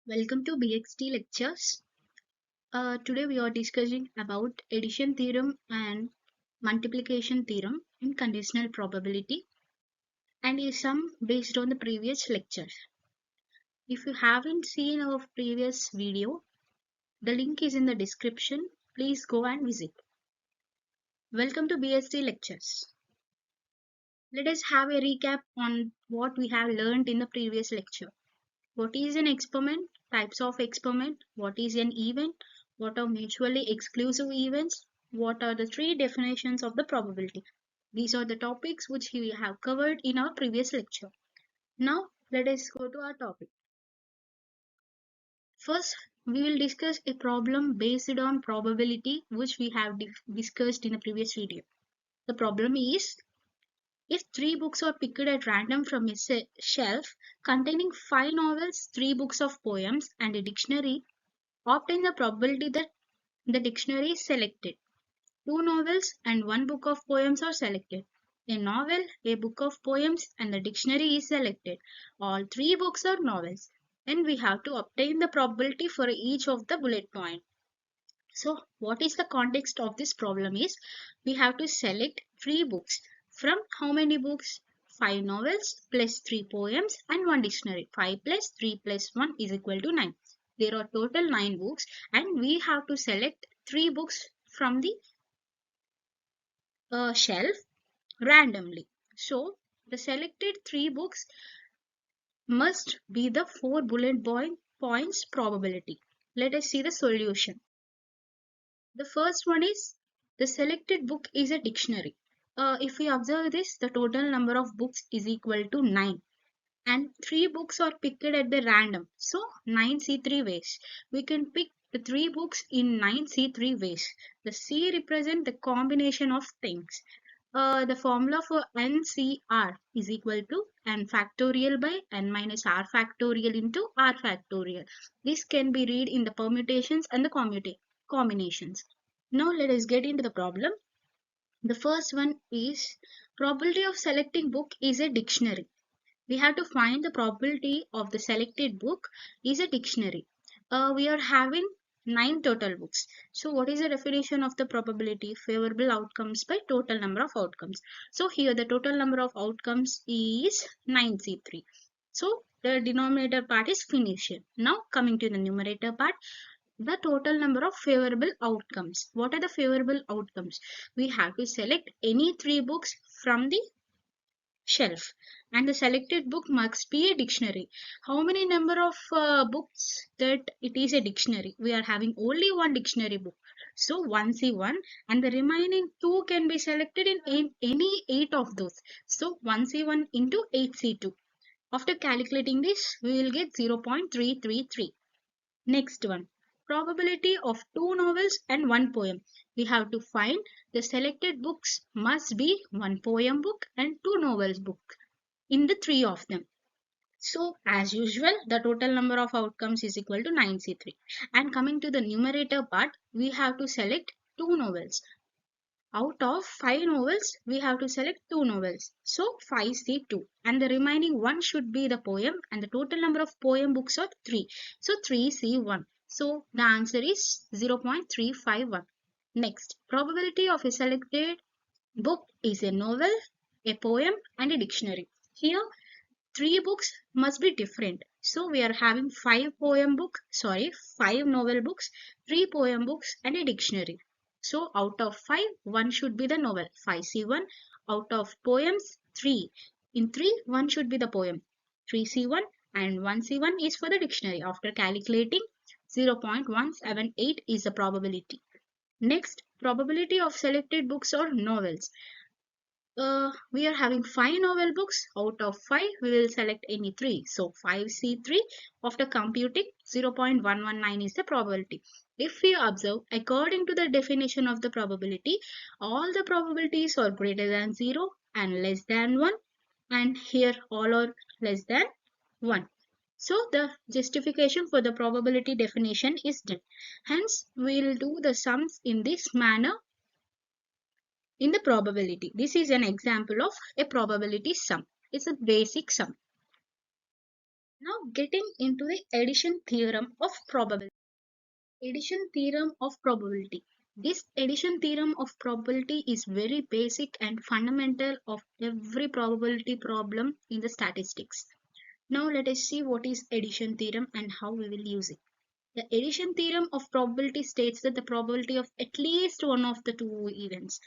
Welcome to BXT lectures. Today we are discussing about addition theorem and multiplication theorem in conditional probability and is some based on the previous lecture. If you haven't seen our previous video, the link is in the description. Please go and visit. Welcome to BST lectures. Let us have a recap on what we have learned in the previous lecture. What is an experiment? Types of experiment? What is an event? What are mutually exclusive events? What are the three definitions of the probability? These are the topics which we have covered in our previous lecture. Now let us go to our topic. First, we will discuss a problem based on probability which we have discussed in the previous video. The problem is if three books are picked at random from a shelf containing 5 novels, 3 books of poems, and a dictionary, obtain the probability that the dictionary is selected. 2 novels and 1 book of poems are selected. A novel, a book of poems, and the dictionary is selected. All 3 books are novels. And we have to obtain the probability for each of the bullet point. So what is the context of this problem is we have to select 3 books from how many books? 5 novels plus 3 poems and 1 dictionary. 5 plus 3 plus 1 is equal to 9. There are total 9 books and we have to select 3 books from the shelf randomly. So the selected 3 books must be the 4 bullet points probability. Let us see the solution. The first one is the selected book is a dictionary. If we observe this, the total number of books is equal to 9 and 3 books are picked at the random. So 9 C3 ways. We can pick the 3 books in 9 C3 ways. The C represent the combination of things. The formula for NCR is equal to n factorial by n minus r factorial into r factorial. This can be read in the permutations and the combinations. Now let us get into the problem. The first one is probability of selecting book is a dictionary. We have to find the probability of the selected book is a dictionary. We are having 9 total books. So what is the definition of the probability? Favorable outcomes by total number of outcomes. So here the total number of outcomes is 9C3. So the denominator part is Phoenician. Now coming to the numerator part, the total number of favorable outcomes. What are the favorable outcomes? We have to select any 3 books from the shelf and the selected book must be a dictionary. How many number of books that it is a dictionary? We are having only one dictionary book, so 1C1 and the remaining 2 can be selected in any 8 of those, so 1C1 into 8C2. After calculating this we will get 0.333. Next one, probability of 2 novels and 1 poem. We have to find the selected books must be 1 poem book and 2 novels book in the 3 of them. So as usual, the total number of outcomes is equal to 9C3. And coming to the numerator part, we have to select 2 novels. Out of 5 novels, we have to select 2 novels. So 5C2. And the remaining 1 should be the poem and the total number of poem books are 3. So 3C1. So the answer is 0.351. Next, probability of a selected book is a novel, a poem and a dictionary. Here 3 books must be different. So we are having 5 novel books, 3 poem books and a dictionary. So out of 5, 1 should be the novel, 5C1. Out of poems, 3. In 3, 1 should be the poem, 3C1 and 1C1 is for the dictionary. After calculating, 0.178 is the probability. Next, probability of selected books or novels. We are having 5 novel books. Out of 5, we will select any 3. So 5C3 after computing 0.119 is the probability. If we observe according to the definition of the probability, all the probabilities are greater than 0 and less than 1 and here all are less than 1. So the justification for the probability definition is done. Hence we will do the sums in this manner in the probability. This is an example of a probability sum. It's a basic sum. Now getting into the addition theorem of probability. Addition theorem of probability. This addition theorem of probability is very basic and fundamental of every probability problem in the statistics. Now let us see what is addition theorem and how we will use it. The addition theorem of probability states that the probability of at least one of the two events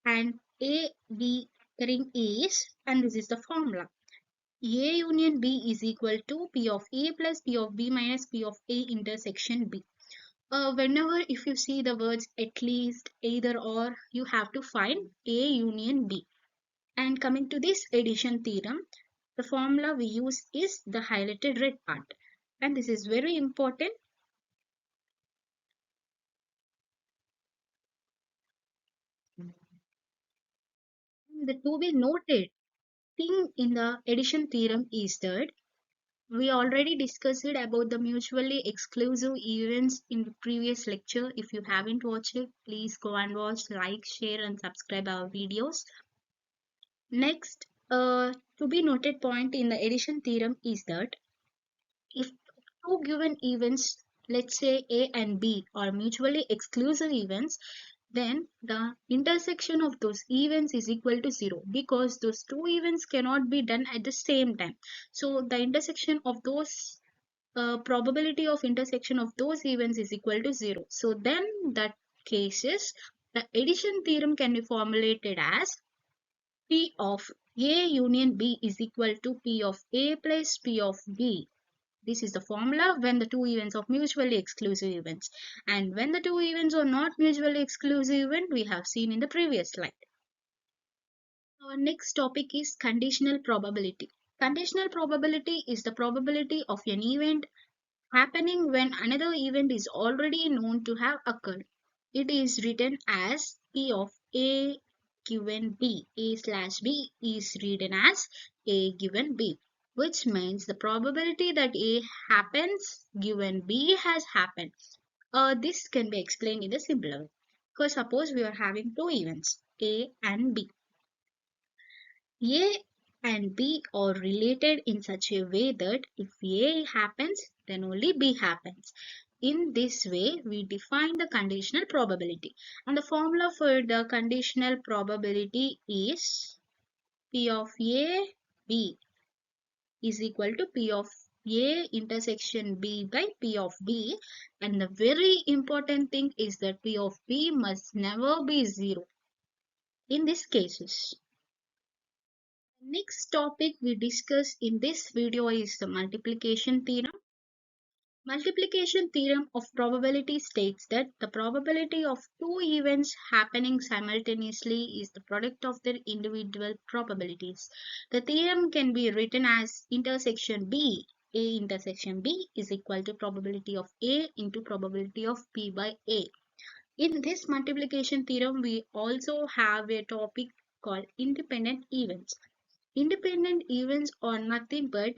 and A, B occurring is, and this is the formula. A union B is equal to P of A plus P of B minus P of A intersection B. Whenever if you see the words at least, either or, you have to find A union B. And coming to this addition theorem, the formula we use is the highlighted red part. And this is very important. The to be noted thing in the addition theorem is that we already discussed about the mutually exclusive events in the previous lecture. If you haven't watched it, please go and watch, like, share and subscribe our videos. Next, to be noted point in the addition theorem is that if two given events, let's say A and B, are mutually exclusive events, then the intersection of those events is equal to 0 because those two events cannot be done at the same time. So the intersection of those probability of intersection of those events is equal to 0. So then that cases, the addition theorem can be formulated as P of A union B is equal to P of A plus P of B. This is the formula when the two events are mutually exclusive events. And when the two events are not mutually exclusive event, we have seen in the previous slide. Our next topic is conditional probability. Conditional probability is the probability of an event happening when another event is already known to have occurred. It is written as P of A given B. A slash B is written as A given B, which means the probability that A happens given B has happened. This can be explained in a simpler way. Because suppose we are having two events, A and B. A and B are related in such a way that if A happens, then only B happens. In this way, we define the conditional probability. And the formula for the conditional probability is P of A, B is equal to P of A intersection B by P of B. And the very important thing is that P of B must never be 0 in these cases. Next topic we discuss in this video is the multiplication theorem. Multiplication theorem of probability states that the probability of two events happening simultaneously is the product of their individual probabilities. The theorem can be written as intersection B. A intersection B is equal to probability of A into probability of B by A. In this multiplication theorem, we also have a topic called independent events. Independent events are nothing but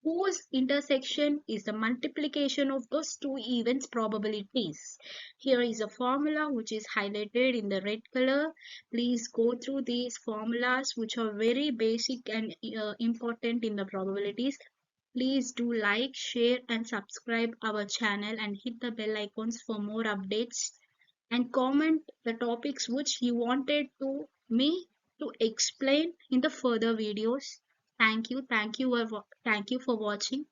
whose intersection is the multiplication of those two events probabilities. Here is a formula which is highlighted in the red color. Please go through these formulas which are very basic and important in the probabilities. Please do like, share and subscribe our channel and hit the bell icons for more updates, and comment the topics which you wanted to me to explain in the further videos. Thank you for watching.